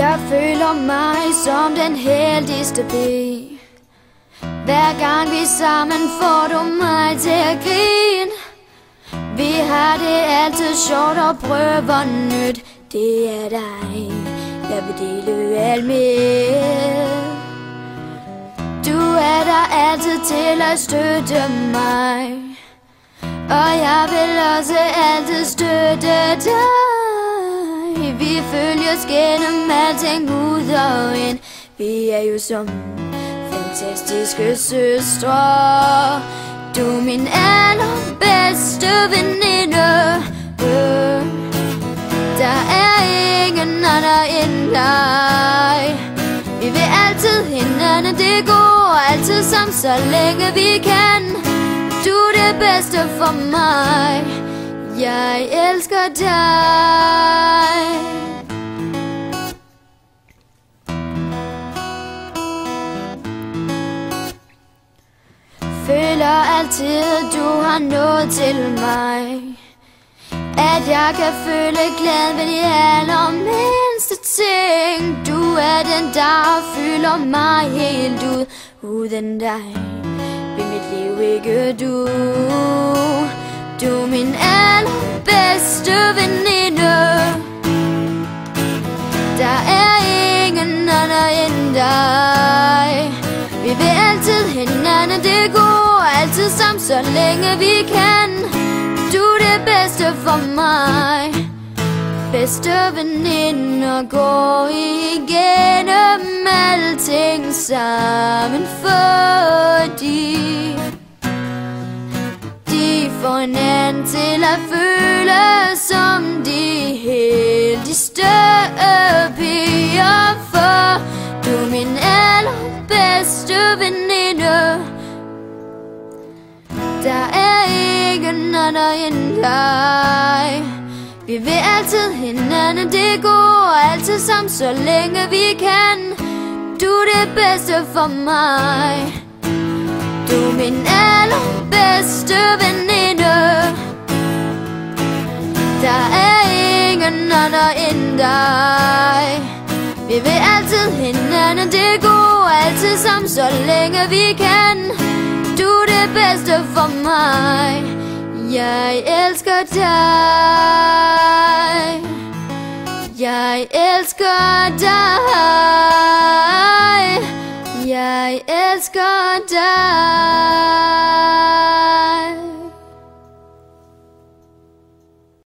Jeg føler mig som den heldigste pige. Hver gang vi sammen får du mig til at grine. Vi har det altid sjovt og prøver nyt. Det er dig, jeg vil dele alt med. Du er der altid til at støtte mig, og jeg vil også altid støtte dig. Vi følges gennem alting ud og ind. Vi er jo som fantastiske søstre. Du er min allerbedste veninde. Der er ingen andre end dig. Vi vil altid hinanden, det går altid sammen, så længe vi kan. Du er det bedste for mig. Jeg elsker dig. Føler altid, du har nået til mig. At jeg kan føle glæde ved de allermindste ting. Du er den, der fylder mig helt ud. Uden dig vil mit liv ikke du. Du er min allerbedste veninde. Der er ingen anden end dig. Vi vil altid hinanden, det går altid sammen, så længe vi kan. Du er det bedste for mig. Bedste veninder går igennem alting sammen, fordi de får hinanden til at føle som de heldigste piger. For du er min allerbedste veninde. Der er ingen andre end dig. Vi vil altid hinanden, det går altid sammen, så længe vi kan. Du er det bedste for mig. Du er min allerbedste veninde. Der er ingen andre end dig. Vi vil altid hinanden, det går altid sammen, så længe vi kan. Du er det bedste for mig. Jeg elsker dig. Jeg elsker dig. Jeg elsker dig.